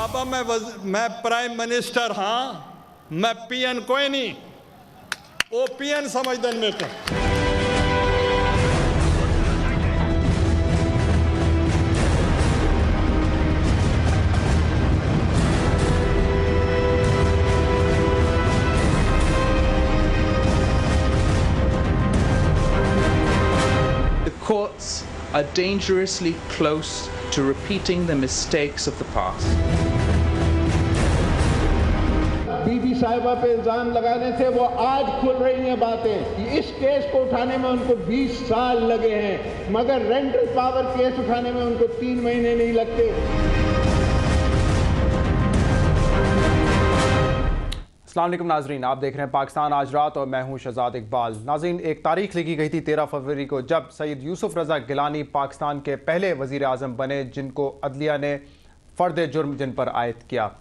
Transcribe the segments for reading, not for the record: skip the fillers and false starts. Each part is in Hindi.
बाबा मैं प्राइम मिनिस्टर हाँ, मैं पीएन कोई नहीं, वो पीएन समझते मेरे को। The courts are dangerously close to repeating the mistakes of the past. बीबी साहिबा पे इल्जाम लगाने से वो आज खुल रही हैं बातें। इस केस को उठाने में उनको 20 साल लगे हैं, मगर रेंटल पावर केस उठाने में उनको 3 महीने नहीं लगते। अस्सलाम वालेकुम नाजरीन, आप देख रहे हैं पाकिस्तान आज रात और मैं हूं शहजाद इकबाल। नाजरीन, एक तारीख लिखी गई थी 13 फरवरी को, जब सैयद यूसुफ रज़ा गिलानी पाकिस्तान के पहले वज़ीर आज़म बने जिनको अदलिया ने फ़र्द जुर्म जिन पर आयद किया।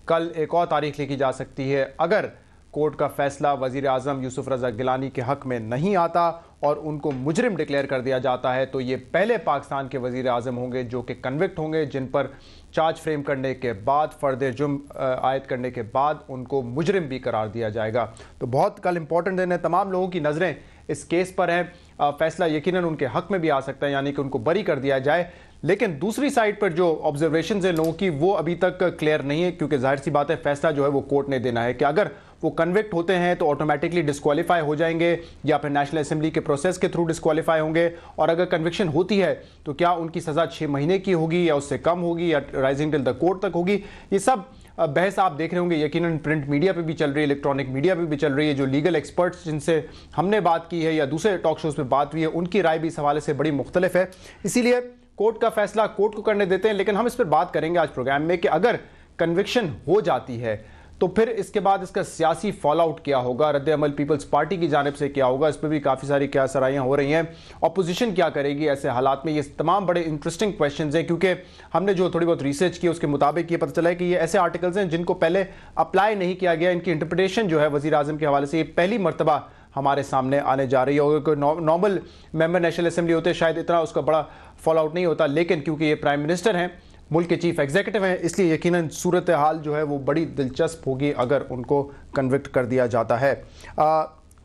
कल एक और तारीख लिखी जा सकती है, अगर कोर्ट का फैसला वज़ीर आज़म यूसुफ रज़ा गिलानी के हक़ में नहीं आता और उनको मुजरिम डिक्लेयर कर दिया जाता है, तो ये पहले पाकिस्तान के वज़ीर आज़म होंगे जो कि कन्विक्ट होंगे, जिन पर चार्ज फ्रेम करने के बाद, फ़र्द जुर्म आयद करने के बाद उनको मुजरिम भी करार दिया जाएगा। तो बहुत कल इंपॉर्टेंट दिन है, तमाम लोगों की नज़रें इस केस पर हैं। फ़ैसला यकीनन उनके हक़ में भी आ सकता है, यानी कि उनको बरी कर दिया जाए। लेकिन दूसरी साइड पर जो ऑब्जर्वेशन है लोगों की, वो अभी तक क्लियर नहीं है, क्योंकि जाहिर सी बात है फैसला जो है वो कोर्ट ने देना है कि अगर वो कन्विक्ट होते हैं तो ऑटोमेटिकली डिस्क्वालीफाई हो जाएंगे या फिर नेशनल असेंबली के प्रोसेस के थ्रू डिस्क्वालीफाई होंगे, और अगर कन्विक्शन होती है तो क्या उनकी सज़ा 6 महीने की होगी या उससे कम होगी या राइजिंग टिल द कोर्ट तक होगी। ये सब बहस आप देख रहे होंगे, यकीनन प्रिंट मीडिया पे भी चल रही है, इलेक्ट्रॉनिक मीडिया पे भी चल रही है। जो लीगल एक्सपर्ट्स जिनसे हमने बात की है या दूसरे टॉक शोज पे बात हुई है, उनकी राय भी इस हवाले से बड़ी मुख्तलिफ है। इसीलिए कोर्ट का फैसला कोर्ट को करने देते हैं। लेकिन हम इस पर बात करेंगे आज प्रोग्राम में कि अगर कन्विक्शन हो जाती है तो फिर इसके बाद इसका सियासी फॉल आउट क्या होगा, रद्द अमल पीपल्स पार्टी की जानिब से क्या होगा, इस पर भी काफ़ी सारी क्या सराहियाँ हो रही हैं। अपोजिशन क्या करेगी ऐसे हालात में, ये तमाम बड़े इंटरेस्टिंग क्वेश्चंस हैं, क्योंकि हमने जो थोड़ी बहुत रिसर्च की उसके मुताबिक ये पता चला है कि ये ऐसे आर्टिकल्स हैं जिनको पहले अप्लाई नहीं किया गया। इनकी इंटरप्रिटेशन जो है वज़ीर आज़म के हवाले से ये पहली मरतबा हमारे सामने आने जा रही है। और कोई नॉर्मल मेंबर नेशनल असेंबली होते शायद इतना उसका बड़ा फॉल आउट नहीं होता, लेकिन क्योंकि ये प्राइम मिनिस्टर हैं, मुल्क के चीफ एग्जीक्यूटिव हैं, इसलिए यकीनन सूरत हाल जो है वो बड़ी दिलचस्प होगी अगर उनको कन्विक्ट कर दिया जाता है।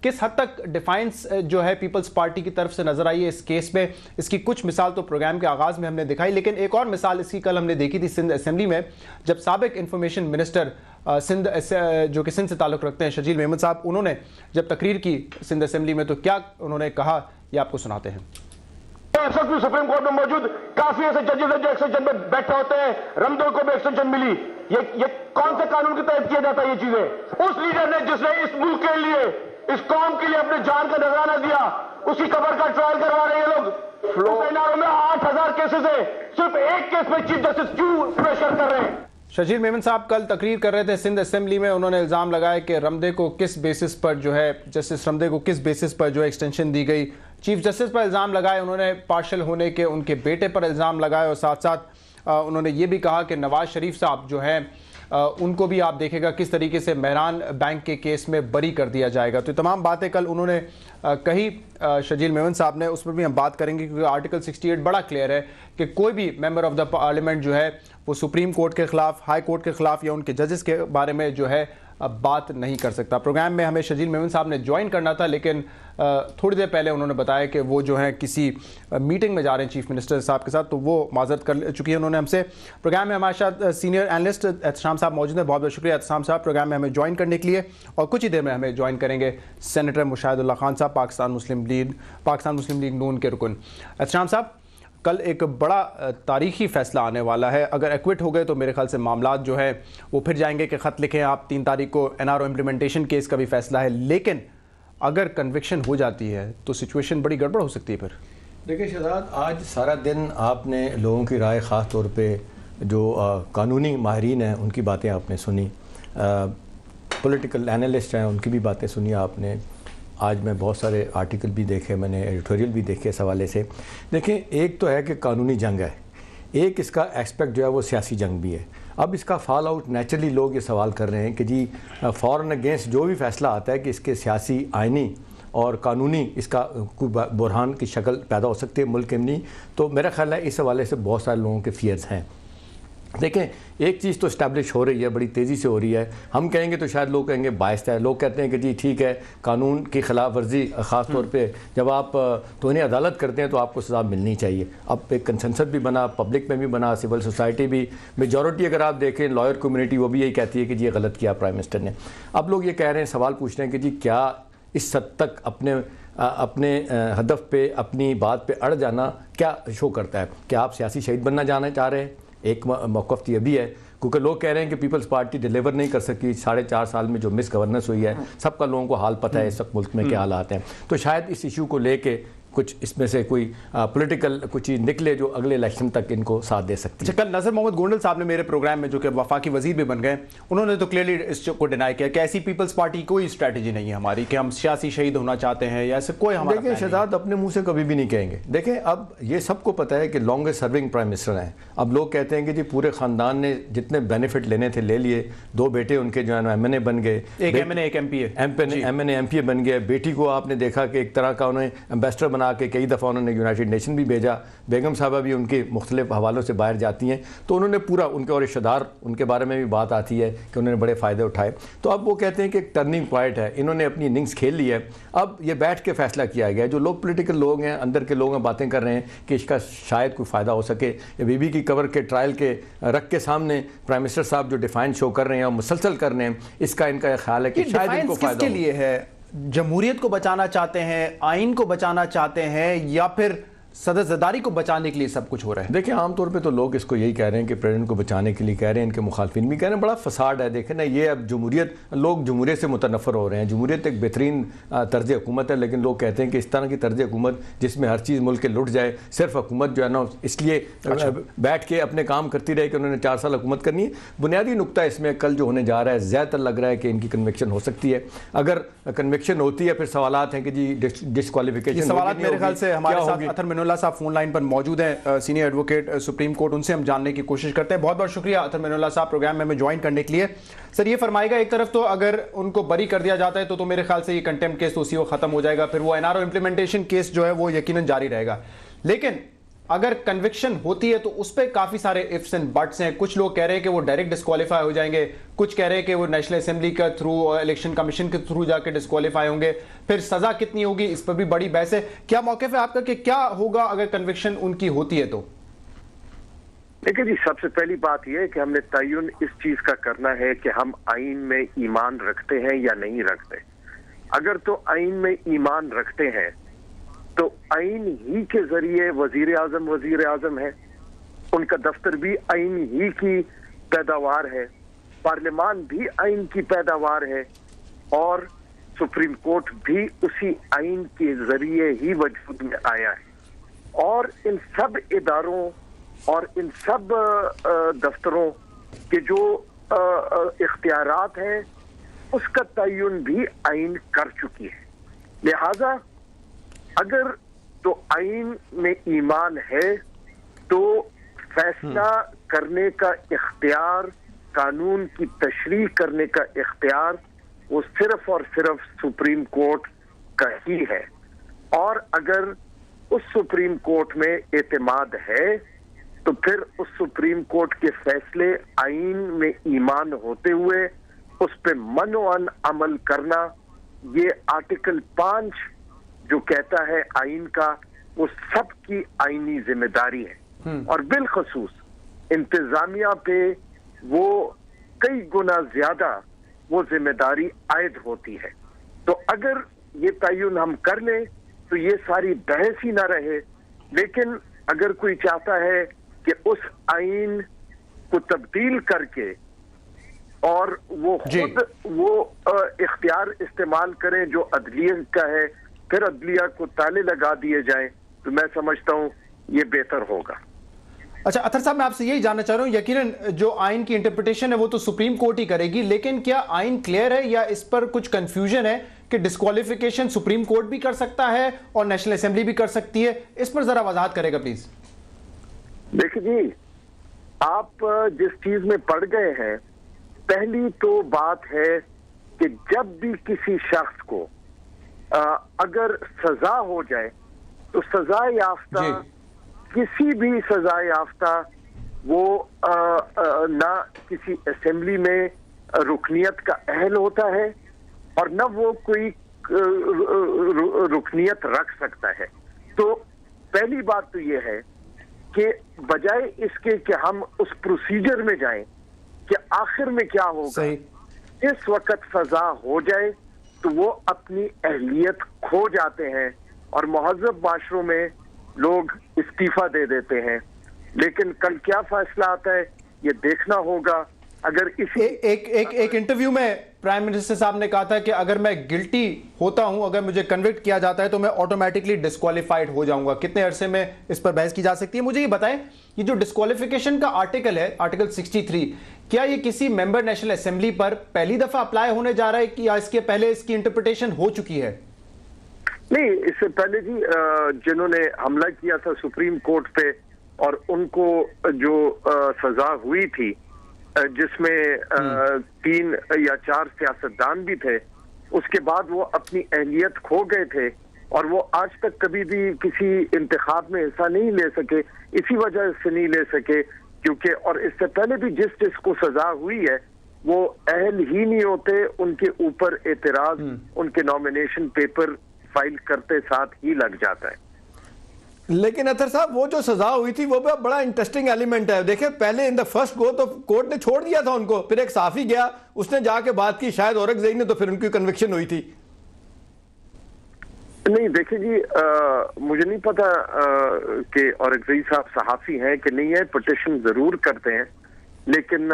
किस हद तक डिफाइंस जो है पीपल्स पार्टी की तरफ से नजर आई है इस केस में, इसकी कुछ मिसाल तो प्रोग्राम के आगाज़ में हमने दिखाई, लेकिन एक और मिसाल इसकी कल हमने देखी थी सिंध असेंबली में, जब साबिक इंफॉर्मेशन मिनिस्टर सिंध जो कि सिंध से ताल्लुक़ रखते हैं शजील मेमन साहब, उन्होंने जब तकरीर की सिंध असेंबली में तो क्या उन्होंने कहा, ये आपको सुनाते हैं। सुप्रीम कोर्ट में मौजूद काफी ऐसे जजेस हैं जो एक्सटेंशन में बैठे होते हैं, रमदो को भी एक्सटेंशन मिली। ये कौन से कानून के तहत किया जाता है ये चीजें? उस लीडर ने जिसने इस मुल्क के लिए, इस कौम के लिए अपने जान का नजराना दिया, उसी कबर का ट्रायल करवा रहे हैं लोग। एनआरओ में 8000 केसेस है, सिर्फ एक केस में चीफ जस्टिस क्यों प्रेशर कर रहे हैं? शजील मेमन साहब कल तकरीर कर रहे थे सिंध असेंबली में, उन्होंने इल्ज़ाम लगाया कि रमदे को किस बेसिस पर जो है, जस्टिस रमदे को किस बेसिस पर जो है एक्सटेंशन दी गई। चीफ जस्टिस पर इल्ज़ाम लगाए उन्होंने, पार्शल होने के, उनके बेटे पर इल्ज़ाम लगाए, और साथ साथ उन्होंने ये भी कहा कि नवाज शरीफ साहब जो हैं उनको भी आप देखेगा किस तरीके से मेहरान बैंक के केस में बरी कर दिया जाएगा। तो तमाम बातें कल उन्होंने कही शजील मेमन साहब ने, उस पर भी हम बात करेंगे, क्योंकि आर्टिकल 68 बड़ा क्लियर है कि कोई भी मेंबर ऑफ द पार्लियामेंट जो है वो सुप्रीम कोर्ट के खिलाफ, हाई कोर्ट के खिलाफ या उनके जजेस के बारे में जो है बात नहीं कर सकता। प्रोग्राम में हमें शजील मेमन साहब ने ज्वाइन करना था, लेकिन थोड़ी देर पहले उन्होंने बताया कि वो जो है किसी मीटिंग में जा रहे हैं चीफ मिनिस्टर साहब के साथ, तो वो माजरत कर चुकी है उन्होंने हमसे। प्रोग्राम में हमारे साथ सीनियर एनालिस्ट एहतशाम साहब मौजूद हैं, बहुत बहुत शुक्रिया एहतशाम साहब प्रोग्राम में हमें ज्वाइन करने के लिए। और कुछ ही देर में हमें ज्वाइन करेंगे सेनेटर मुशाहिदुल्लाह खान साहब, पाकिस्तान मुस्लिम लीग नून के रुकन। एहतशाम साहब, कल एक बड़ा तारीखी फ़ैसला आने वाला है, अगर एक्विट हो गए तो मेरे ख्याल से मामलात जो है वो फिर जाएंगे कि ख़त लिखें आप, 3 तारीख को एनआरओ इम्प्लीमेंटेशन केस का भी फ़ैसला है, लेकिन अगर कन्विक्शन हो जाती है तो सिचुएशन बड़ी गड़बड़ हो सकती है फिर। देखिए शहजाद, आज सारा दिन आपने लोगों की राय, ख़ास तौर पे जो कानूनी माहिरीन हैं उनकी बातें आपने सुनी, पॉलिटिकल एनालिस्ट हैं उनकी भी बातें सुनी आपने। आज मैं बहुत सारे आर्टिकल भी देखे, मैंने एडिटोरियल भी देखे इस हवाले से। देखें, एक तो है कि कानूनी जंग है, एक इसका एस्पेक्ट जो है वो सियासी जंग भी है। अब इसका फॉल आउट नेचुरली लोग ये सवाल कर रहे हैं कि जी फॉरेन अगेंस्ट जो भी फैसला आता है कि इसके सियासी, आइनी और कानूनी इसका कोई बुरहान की शक्ल पैदा हो सकती है मुल्क के नहीं। तो मेरा ख्याल है इस हवाले से बहुत सारे लोगों के फियर्स हैं। देखें, एक चीज़ तो इस्टेब्लिश हो रही है, बड़ी तेज़ी से हो रही है। हम कहेंगे तो शायद लोग कहेंगे बायस्ता है, लोग कहते हैं कि जी ठीक है, कानून की खिलाफ वर्जी ख़ास तौर पे जब आप तौहीन अदालत करते हैं तो आपको सज़ा मिलनी चाहिए। अब एक कंसेंसस भी बना, पब्लिक में भी बना, सिविल सोसाइटी भी, मेजॉरिटी अगर आप देखें लॉयर कम्युनिटी वो भी यही कहती है कि जी ये गलत किया प्राइम मिनिस्टर ने। अब लोग ये कह रहे हैं, सवाल पूछ रहे हैं कि जी क्या इस हद तक अपने हदफ पे, अपनी बात पे अड़ जाना क्या शो करता है? क्या आप सियासी शहीद बनना जाना चाह रहे हैं? एक मौक़िफ़ तो ये भी है, क्योंकि लोग कह रहे हैं कि पीपल्स पार्टी डिलीवर नहीं कर सकी 4.5 साल में जो मिस गवर्नेंस हुई है। सबका लोगों को हाल पता है इस वक्त मुल्क में क्या हालात हैं। तो शायद इस इशू को लेके कुछ इसमें से कोई पॉलिटिकल कुछ चीज़ निकले जो अगले इलेक्शन तक इनको साथ दे सकती है। कल नज़र मोहम्मद गोंडल साहब ने मेरे प्रोग्राम में, जो कि वफाकी वजीर भी बन गए, उन्होंने तो क्लियरली इसको डिनाई किया कि ऐसी पीपल्स पार्टी कोई स्ट्रैटेजी नहीं है हमारी कि हम सियासी शहीद होना चाहते हैं या ऐसे कोई हमारा। देखिए, शहजाद अपने मुंह से कभी भी नहीं कहेंगे। देखें, अब ये सबको पता है कि लॉन्गेस्ट सर्विंग प्राइम मिनिस्टर हैं। अब लोग कहते हैं कि जी पूरे ख़ानदान ने जितने बेनिफिट लेने थे ले लिए, 2 बेटे उनके जो है ना MNA बन गए, एक MNA एक MPA MPA बन गए। बेटी को आपने देखा कि एक तरह का उन्हें एम्बेसडर बना के कई दफ़ा उन्होंने यूनाइटेड नेशन भी भेजा। बेगम साहबा भी उनके मुख्तलिफ हवालों से बाहर जाती हैं, तो उन्होंने पूरा, उनके और रिश्तेदार उनके बारे में भी बात आती है कि उन्होंने बड़े फ़ायदे उठाए। तो अब वो कहते हैं कि एक टर्निंग पॉइंट है, इन्होंने अपनी इनिंग्स खेल ली है। अब ये बैठ के फैसला किया गया है। जो लोग पोलिटिकल लोग हैं, अंदर के लोग हैं, बातें कर रहे हैं कि इसका शायद कोई फ़ायदा हो सके। ये बीबी की कवर के ट्रायल के रख के सामने प्राइम मिनिस्टर साहब जो डिफाइंस शो कर रहे हैं और मुसलसल कर रहे हैं, इसका इनका ख्याल है कि शायद इनको फ़ायदा किसके लिए है? जमहूरियत को बचाना चाहते हैं, आइन को बचाना चाहते हैं, या फिर सदस्यदारी को बचाने के लिए सब कुछ हो रहा है? देखिए, आमतौर पे तो लोग इसको यही कह रहे हैं कि प्रेसिडेंट को बचाने के लिए कह रहे हैं, इनके मुखालफिन भी कह रहे हैं। बड़ा फसाड है। देखें ना, ये अब जमहूरियत, लोग जमहूरियत से मुतनफ़र हो रहे हैं। जमहूरियत एक बेहतरीन तर्ज हुकूमत है, लेकिन लोग कहते हैं कि इस तरह की तर्ज हुकूमत जिसमें हर चीज़ मुल्क के लुट जाए, सिर्फ हुकूमत जो है ना इसलिए बैठ के अपने काम करती रहे कि उन्होंने 4 साल हुकूमत करनी है। बुनियादी नुकता इसमें कल जो होने जा रहा है, ज़्यादातर लग रहा है कि इनकी कन्विक्शन हो सकती है। अगर कन्विक्शन होती है फिर सवालात हैं कि जी डिस्क्वालिफिकेशन। सवाल मेरे ख्याल से हमारे साथ अतर मिनुल्लाह साहब फोन लाइन पर मौजूद हैं, सीनियर एडवोकेट सुप्रीम कोर्ट, उनसे हम जानने की कोशिश करते हैं। बहुत बहुत शुक्रिया अतर मिनुल्लाह साहब प्रोग्राम में हमें ज्वाइन करने के लिए। सर, ये फरमाएगा, एक तरफ तो अगर उनको बरी कर दिया जाता है तो मेरे ख्याल से ये कंटेम्प्ट केस तो उसी वक्त खत्म हो जाएगा, फिर वो NRO इम्प्लीमेंटेशन केस जो है वो यकीनन जारी रहेगा। लेकिन अगर कन्विक्शन होती है तो उस पर काफी सारे इफ्स एंड बट्स हैं। कुछ लोग कह रहे हैं कि वो डायरेक्ट डिस्क्वालीफाई हो जाएंगे, कुछ कह रहे हैं कि वो नेशनल असेंबली का थ्रू और इलेक्शन कमीशन के थ्रू जाके डिस्क्वालीफाई होंगे। फिर सजा कितनी होगी, इस पर भी बड़ी बहस है। क्या मौक़िफ़ है आपका कि क्या होगा अगर कन्विक्शन उनकी होती है तो? देखिए जी, सबसे पहली बात यह है कि हमने तयन इस चीज का करना है कि हम आइन में ईमान रखते हैं या नहीं रखते। अगर तो आइन में ईमान रखते हैं तो आइन ही के जरिए वजीर आजम है, उनका दफ्तर भी आइन ही की पैदावार है, पार्लियामान भी आइन की पैदावार है, और सुप्रीम कोर्ट भी उसी आइन के जरिए ही वजूद में आया है। और इन सब इदारों और इन सब दफ्तरों के जो इख्तियारात हैं उसका तयन भी आइन कर चुकी है। लिहाजा अगर तो आइन में ईमान है तो फैसला करने का इख्तियार, कानून की तशरीह करने का इख्तियार वो सिर्फ और सिर्फ सुप्रीम कोर्ट का ही है। और अगर उस सुप्रीम कोर्ट में एतमाद है तो फिर उस सुप्रीम कोर्ट के फैसले आइन में ईमान होते हुए उस पे मनोअन अमल करना, ये आर्टिकल 5 जो कहता है आइन का, वो सबकी आईनी जिम्मेदारी है। और बिलखसूस इंतजामिया पे वो कई गुना ज्यादा वो जिम्मेदारी आयद होती है। तो अगर ये तयन हम कर लें तो ये सारी बहस ही ना रहे। लेकिन अगर कोई चाहता है कि उस आइन को तब्दील करके और वो खुद वो इख्तियार इस्तेमाल करें जो अदलिया का है, फिर अदलिया को ताले लगा दिए जाएं, तो मैं समझता हूं ये बेहतर होगा। अच्छा अतर साहब, मैं आपसे यही जानना चाह रहा हूं, यकीनन जो आइन की इंटरप्रिटेशन है वो तो सुप्रीम कोर्ट ही करेगी, लेकिन क्या आइन क्लियर है या इस पर कुछ कंफ्यूजन है कि डिस्क्वालिफिकेशन सुप्रीम कोर्ट भी कर सकता है और नेशनल असेंबली भी कर सकती है? इस पर जरा वजाहत करेगा प्लीज। देखिए जी, आप जिस चीज में पड़ गए हैं, पहली तो बात है कि जब भी किसी शख्स को अगर सजा हो जाए तो सजा याफ्ता, किसी भी सजा याफ्ता वो ना किसी असेंबली में रुकनियत का अहल होता है और न वो कोई रुकनियत रख सकता है। तो पहली बात तो ये है कि बजाय इसके कि हम उस प्रोसीजर में जाएं कि आखिर में क्या होगा, इस वक्त सजा हो जाए तो वो अपनी अहलियत खो जाते हैं और महज़ब माशरों में लोग इस्तीफा दे देते हैं। लेकिन कल क्या फैसला आता है ये देखना होगा। अगर इसी एक इंटरव्यू में प्राइम मिनिस्टर साहब ने कहा था कि अगर मैं गिल्टी होता हूं, अगर मुझे कन्विक्ट किया जाता है तो मैं ऑटोमेटिकली डिस्क्वालीफाइड हो जाऊंगा। कितने अरसे में इस पर बहस की जा सकती है? मुझे ये बताएं, ये जो डिस्क्वालिफिकेशन का आर्टिकल है, आर्टिकल 63, क्या ये किसी मेंबर नेशनल असेंबली पर पहली दफा अप्लाई होने जा रहा है कि या इसके पहले इसकी इंटरप्रिटेशन हो चुकी है? नहीं, इससे पहले जी जिन्होंने हमला किया था सुप्रीम कोर्ट पे और उनको जो सजा हुई थी, जिसमें 3 या 4 सियासतदान भी थे, उसके बाद वो अपनी अहलियत खो गए थे और वो आज तक कभी भी किसी इंतखाब में हिस्सा नहीं ले सके। इसी वजह से नहीं ले सके क्योंकि, और इससे पहले भी जिसको सजा हुई है वो अहल ही नहीं होते, उनके ऊपर एतराज उनके नॉमिनेशन पेपर फाइल करते साथ ही लग जाता है। लेकिन अतर साहब, वो जो सजा हुई थी वो बड़ा इंटरेस्टिंग एलिमेंट है। देखिए, पहले इन द फर्स्ट गो तो कोर्ट ने छोड़ दिया था उनको, फिर एक साफी गया, उसने जाके बात की शायद औरंगजेब ने, तो फिर उनकी कन्विक्शन हुई थी। नहीं देखिए जी, मुझे नहीं पता कि औरंगजेब साहब सहाफी हैं कि नहीं है, पिटिशन जरूर करते हैं, लेकिन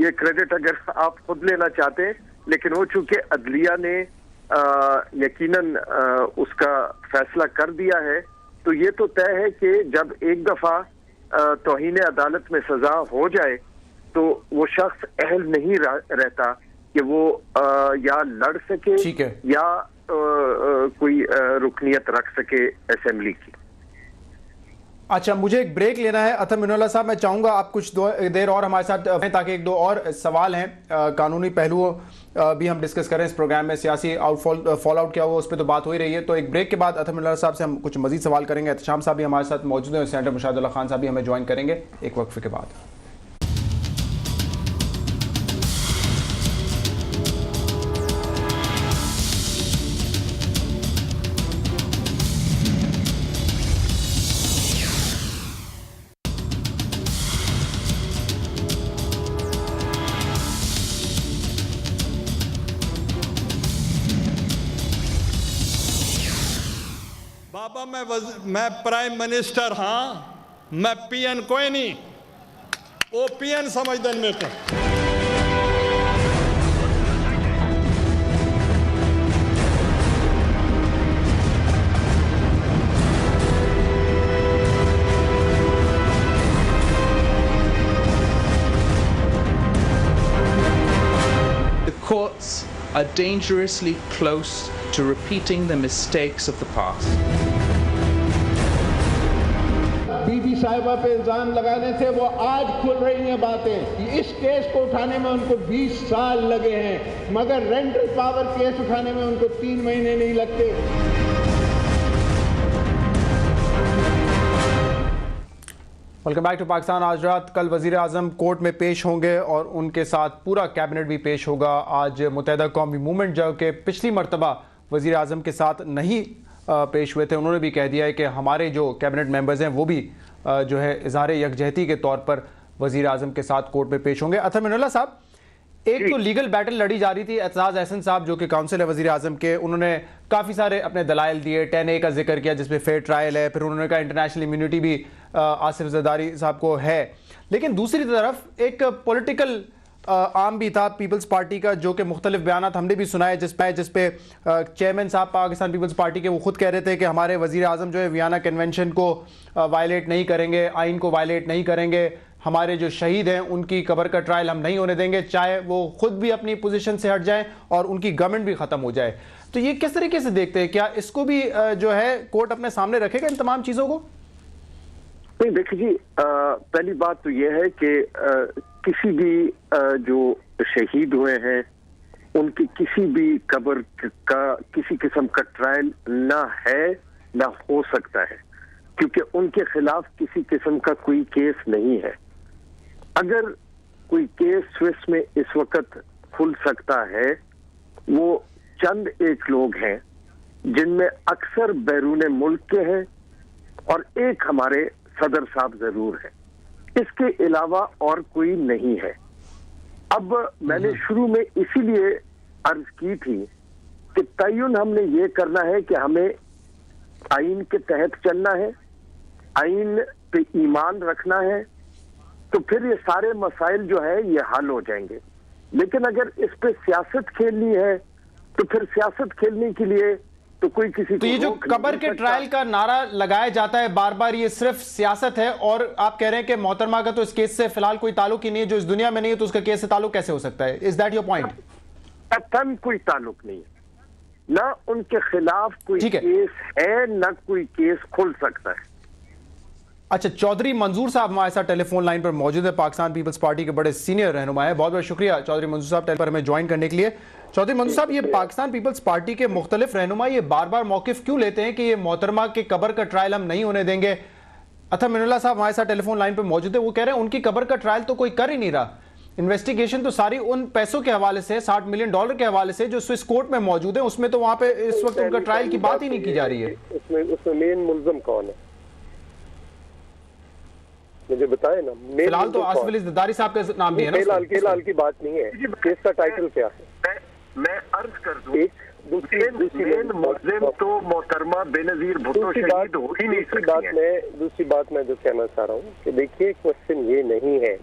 ये क्रेडिट अगर आप खुद लेना चाहते हैं, लेकिन वो चूंकि अदलिया ने यकीनन उसका फैसला कर दिया है, तो ये तो तय है कि जब एक दफा तौहीन अदालत में सजा हो जाए तो वो शख्स अहल नहीं रहता कि वो या लड़ सके या कोई रुकनियत रख सके असेंबली की। अच्छा, मुझे एक ब्रेक लेना है। अतर मिनोल्लाह साहब, मैं चाहूंगा आप कुछ देर और हमारे साथ हैं ताकि एक दो और सवाल हैं, कानूनी पहलुओं भी हम डिस्कस करें इस प्रोग्राम में। सियासी फॉल आउट क्या हुआ उस पर तो बात हो ही रही है। तो एक ब्रेक के बाद अतर मिनोल्लाह साहब से हम कुछ मजीद सवाल करेंगे। एहतशाम साहब भी हमारे साथ मौजूद हैं, सेनेटर मुशाहिदुल्लाह खान साहब भी हमें ज्वाइन करेंगे एक वक्फे के बाद। बाबा मैं प्राइम मिनिस्टर हाँ, मैं पीएन कोई नहीं, वो पीएन समझदन में को। The courts are dangerously close to repeating the mistakes of the past. बीबी साहिबा पे इल्जाम लगाने से वो आज खुल रही हैं बातें। इस केस को उठाने में उनको 20 साल लगे हैं, मगर रेंटल पावर केस उठाने में उनको 3 महीने नहीं लगते। वेलकम बैक टू पाकिस्तान आज रात। कल वजीर आजम कोर्ट में पेश होंगे और उनके साथ पूरा कैबिनेट भी पेश होगा। आज मुत्तहिदा कौमी मूवमेंट जो कि पिछली मरतबा वजीर आजम के साथ नहीं पेश हुए थे, उन्होंने भी कह दिया है कि हमारे जो कैबिनेट मेंबर्स हैं वो भी जो है इजहार यकजहती के तौर पर वजीर आजम के साथ कोर्ट में पेश होंगे। अतर मिनोल्लाह साहब, एक तो लीगल बैटल लड़ी जा रही थी। एतजाज अहसन साहब जो कि काउंसिल है वजीर आजम के, उन्होंने काफ़ी सारे अपने दलाइल दिए, 10A का जिक्र किया जिसमें फेयर ट्रायल है, फिर उन्होंने कहा इंटरनेशनल इम्यूनिटी भी आसिफ जरदारी साहब को है। लेकिन दूसरी तरफ एक पॉलिटिकल आम भी था पीपल्स पार्टी का, जो कि मुख्तलिफ बयानात हमने भी सुनाए जिसपे चेयरमैन साहब पाकिस्तान पीपल्स पार्टी के वो खुद कह रहे थे कि हमारे वजीर आजम जो है वियना कन्वेंशन को वायलेट नहीं करेंगे, आइन को वायलेट नहीं करेंगे, हमारे जो शहीद हैं उनकी कब्र का ट्रायल हम नहीं होने देंगे, चाहे वो खुद भी अपनी पोजीशन से हट जाएं और उनकी गवर्नमेंट भी ख़त्म हो जाए। तो ये किस तरीके से देखते हैं? क्या इसको भी जो है कोर्ट अपने सामने रखेगा इन तमाम चीज़ों को? नहीं देखिए जी, पहली बात तो यह है कि किसी भी जो शहीद हुए हैं उनकी किसी भी कब्र का किसी किस्म का ट्रायल ना है ना हो सकता है। क्योंकि उनके खिलाफ किसी किस्म का कोई केस नहीं है। अगर कोई केस स्विस में इस वक्त खुल सकता है, वो चंद एक लोग हैं जिनमें अक्सर बैरून मुल्क के हैं और एक हमारे सदर साहब जरूर है। इसके अलावा और कोई नहीं है। अब मैंने शुरू में इसीलिए अर्ज की थी कि तयन हमने ये करना है कि हमें आइन के तहत चलना है, आइन पे ईमान रखना है, तो फिर ये सारे मसाइल जो है ये हल हो जाएंगे। लेकिन अगर इस पे सियासत खेलनी है तो फिर सियासत खेलने के लिए तो कोई किसी तो ये जो कबर के ट्रायल का नारा लगाया जाता है बार बार, ये सिर्फ सियासत है, और आप कह रहे हैं कि मोहतरमा का तो इस केस से फिलहाल कोई ताल्लुक ही नहीं है, जो इस दुनिया में नहीं है तो उसका केस से ताल्लुक कैसे हो सकता है? Is that your point? कतन कोई ताल्लुक नहीं है, ना उनके खिलाफ कोई केस है, ना कोई केस खुल सकता है। अच्छा, चौधरी मंजूर साहब हमारे साथ टेलीफोन लाइन पर मौजूद है, पाकिस्तान पीपल्स पार्टी के बड़े सीनियर रहनुमा है। बहुत बहुत शुक्रिया चौधरी मंजूर साहब टेलीफोन पर हमें ज्वाइन करने के लिए। चौधरी मंजूर साहब, ये पाकिस्तान पीपल्स पार्टी के मुख्तलिफ रहनुमा ये बार बार मौकिफ क्यों लेते हैं कि ये मोहतरमा के कबर का ट्रायल हम नहीं होने देंगे? अथर मिनुल्लाह साहब हमारे साथ टेलीफोन लाइन पर मौजूद है, वो कह रहे हैं उनकी कबर का ट्रायल तो कोई कर ही नहीं रहा। इन्वेस्टिगेशन तो सारी उन पैसों के हवाले से, $60 मिलियन के हवाले से जो स्विस कोर्ट में मौजूद है, उसमें तो वहां पे इस वक्त उनका ट्रायल की बात ही नहीं की जा रही है। उसमें मेन मुल्ज़िम कौन है मुझे बताए ना। फिलहाल तो आसिफ अली ज़रदारी साहब का नाम भी है ना। फिलहाल की बात नहीं है, केस का टाइटल क्या है? मैं अर्ज कर दूं, दूसरी मुस्लिम तो मोहतरमा बेनजीर भुट्टो शहीद हो ही नहीं सकती। दूसरी बात मैं जो कहना चाह रहा हूँ कि देखिए, क्वेश्चन ये नहीं है,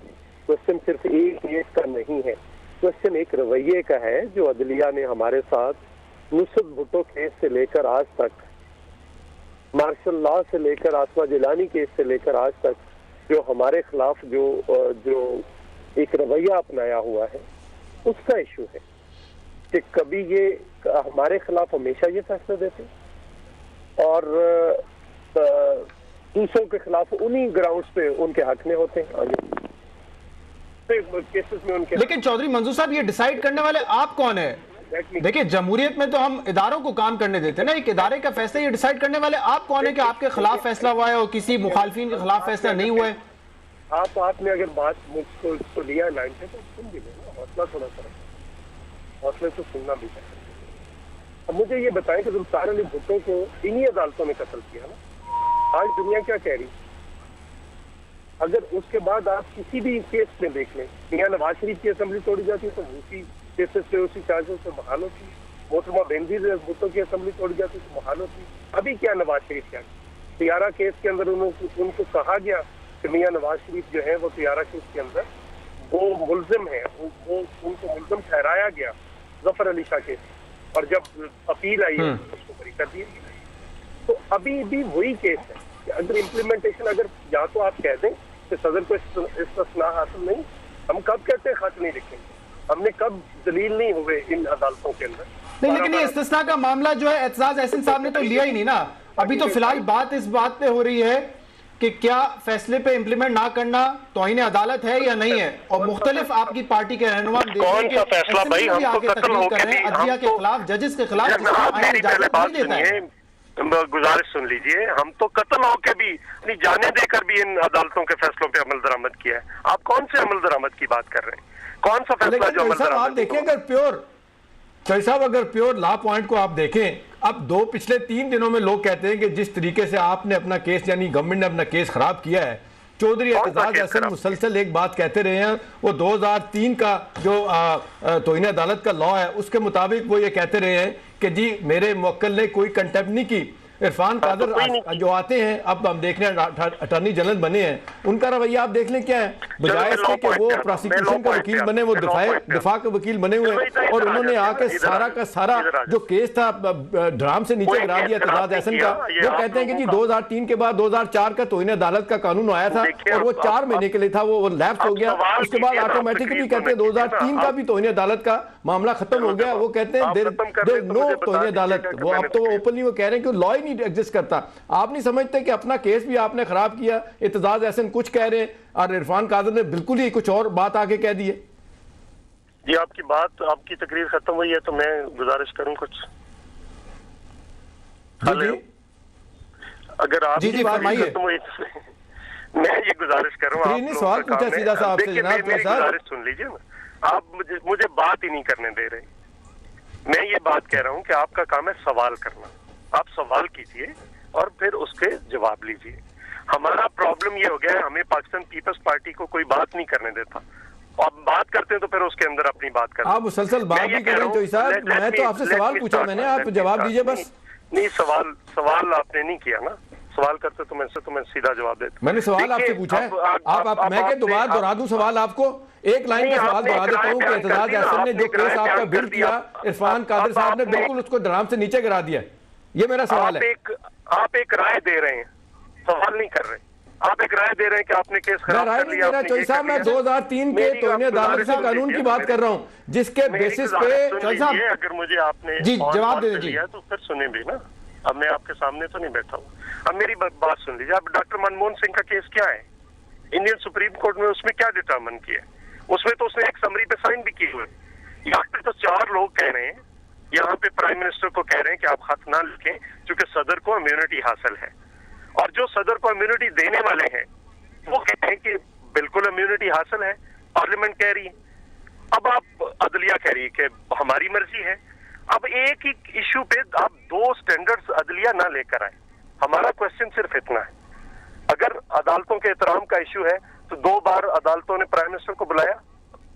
क्वेश्चन सिर्फ एक केस का नहीं है, क्वेश्चन एक रवैये का है जो अदलिया ने हमारे साथ नुसरत भुट्टो केस से लेकर आज तक, मार्शल लॉ से लेकर आसमा जिलानी केस से लेकर आज तक जो हमारे खिलाफ जो एक रवैया अपनाया हुआ है, उसका इशू है कि कभी ये हमारे खिलाफ हमेशा ये फैसला देते और दूसरों के खिलाफ उन्हीं ग्राउंड्स पे उनके हक में होते हैं केसेस में उनके। लेकिन चौधरी मंजूर साहब, ये डिसाइड करने वाले आप कौन है? देखिए, जमहूरियत में तो हम इदारों को काम करने देते हैं ना, एक इदारे का फैसला ये डिसाइड करने वाले आप कौन है कि आपके खिलाफ फैसला हुआ है और किसी मुखालफिन के खिलाफ फैसला नहीं हुआ है? आपने अगर बात मुझको लिया लाइन से तो सुन भी लेना, हौसला थोड़ा सा, हौसले से सुनना भी चाहिए। अब मुझे ये बताएं कि जुल्फिकार अली भुट्टो को इन्हीं अदालतों में कत्ल किया ना, आज दुनिया क्या कह रही? अगर उसके बाद आप किसी भी केस में देख लें, मियां नवाज शरीफ की असेंबली तोड़ी जाती है तो उसी केसेस पे, उसी चार्जेस पे बहाल होती, मोहतरमा बेनजीर भुट्टो की असेंबली तोड़ी जाती तो बहाल होती। अभी क्या नवाज शरीफ क्या, तियारा केस के अंदर उनको कहा गया कि मियां नवाज शरीफ जो है वो तियारा केस के अंदर वो मुल्जिम है, वो उनको मुल्जिम ठहराया गया जफर अली शाह केस, और जब अपील आई है उसको बरी कर दिया गया। तो अभी भी वही केस है कि अगर इम्प्लीमेंटेशन, अगर या तो आप कह दें कि सदर को इस्तिस्ना हासिल नहीं, हम कब कहते हैं खत नहीं लिखेंगे, हमने कब दलील नहीं हुए इन अदालतों के अंदर। नहीं, लेकिन ये इस्तिस्ना का मामला जो है एतजाज एहसन साहब ने तो लिया ही नहीं ना। अभी तो फिलहाल बात इस बात पे हो रही है कि क्या फैसले पे इम्प्लीमेंट ना करना तौहीन अदालत है या नहीं है, और मुख्तलिफ आपकी पार्टी के रहनुमा कौन सा फैसला भाई, हमको कत्ल हो के भी, अदलिया के खिलाफ, जजेस के खिलाफ गुजारिश सुन लीजिए, हम तो कत्ल होके भी अपनी जाने देकर भी इन अदालतों के फैसलों पे अमल दरामद किया है। आप कौन से अमल दरामद की बात कर रहे हैं? कौन सा फैसला जो अमल दरामद? आप देखें, अगर प्योर साहब, अगर प्योर लॉ पॉइंट को आप देखें, अब पिछले 3 दिनों में लोग कहते हैं कि जिस तरीके से आपने अपना केस, यानी गवर्नमेंट ने अपना केस खराब किया है, चौधरी एतजाज अहसन मुसलसल एक बात कहते रहे हैं, वो 2003 का जो तौहीन अदालत का लॉ है उसके मुताबिक वो ये कहते रहे हैं कि जी मेरे मुवक्किल ने कोई कंटेम्प्ट नहीं की। इरफान कादर जो आते हैं, अब हम देख रहे हैं अटॉर्नी जनरल बने हैं, उनका रवैया आप देख लें क्या है, बजाय इसके कि वो प्रोसिक्यूशन का वकील बने, वो दिफा के वकील बने हुए हैं, और उन्होंने आके सारा का सारा जो केस था ड्राम से नीचे गिरा दिया एतजाज अहसन का। वो कहते हैं कि जी 2003 के बाद 2004 का तौहीन अदालत का कानून आया था और वो 4 महीने के लिए था, वो लैप्स हो गया, उसके बाद ऑटोमेटिकली कहते हैं 2003 का भी तौहीन अदालत का मामला खत्म हो गया। वो कहते हैं देयर नो तौहीन अदालत, वो अब तो ओपनली वो कह रहे हैं कि लॉ ही एग्जिस्ट करता। आप नहीं समझते कि अपना केस भी आपने खराब किया? एतजाज अहसन कुछ कह रहे हैं और इरफान कादर ने बिल्कुल ही कुछ और बात आगे कह दी है। जी, आपकी तकरीर खत्म हुई है तो मैं गुजारिश करूं कुछ। अगर आप जी, फरमाइए। तो मैं ये गुजारिश कर रहा हूँ, सवाल पूछा सीधा सा आपसे जनाब, मेरी गुजारिश सुन लीजिए ना, आप मुझे बात ही नहीं करने दे रहे। मैं ये बात कह रहा हूँ कि आपका काम है सवाल करना, आप सवाल कीजिए और फिर उसके जवाब लीजिए। हमारा प्रॉब्लम ये हो गया है, हमें पाकिस्तान पीपल्स पार्टी को कोई बात नहीं करने देता, अब बात करते हैं तो फिर उसके अंदर अपनी बात करते हैं। आप मुसलसल बात भी कर रहे हैं चोई साहब, मैं तो आपसे सवाल पूछा मैंने, आप जवाब दीजिए बस। नहीं, सवाल आपने नहीं किया ना, सवाल करते तो मैं सीधा जवाब देता। मैंने सवाल आपसे पूछा है, आप मैं के दोबारा दोहरा दूं सवाल आपको, एक लाइन का सवाल दोहरा देता हूं कि एहतजाज अहसन ने जो केस आपका बिल्ड किया, इरफान कादिर साहब ने बिल्कुल उसको ड्राम से नीचे गिरा दिया, ये मेरा सवाल है। आप एक राय दे रहे हैं, सवाल नहीं कर रहे। आप एक राय दे रहे हैं कि आपने केस खराब कर लिया। चौधरी साहब मैं 2003 के तौहीन अदालत से कानून की बात कर रहा हूँ, जिसके बेसिस पे अगर मुझे आपने जवाब दे दीजिए तो फिर सुने भी ना, अब मैं आपके सामने तो नहीं बैठा हूँ। अब मेरी बात सुन लीजिए। अब डॉक्टर मनमोहन सिंह का केस क्या है इंडियन सुप्रीम कोर्ट में, उसमें क्या डिटर्मिन किया? उसमें तो उसने एक समरी पे साइन भी की हुए। यहाँ पे तो 4 लोग कह रहे हैं, यहाँ पे प्राइम मिनिस्टर को कह रहे हैं कि आप खत ना लिखें क्योंकि सदर को इम्यूनिटी हासिल है, और जो सदर को इम्यूनिटी देने वाले हैं वो कहते हैं कि बिल्कुल इम्यूनिटी हासिल है, पार्लियामेंट कह रही है। अब आप अदलिया कह रही है कि हमारी मर्जी है। अब एक ही इशू पे आप 2 स्टैंडर्ड्स अदलिया ना लेकर आए। हमारा क्वेश्चन सिर्फ इतना है, अगर अदालतों के एहतराम का इशू है तो 2 बार अदालतों ने प्राइम मिनिस्टर को बुलाया,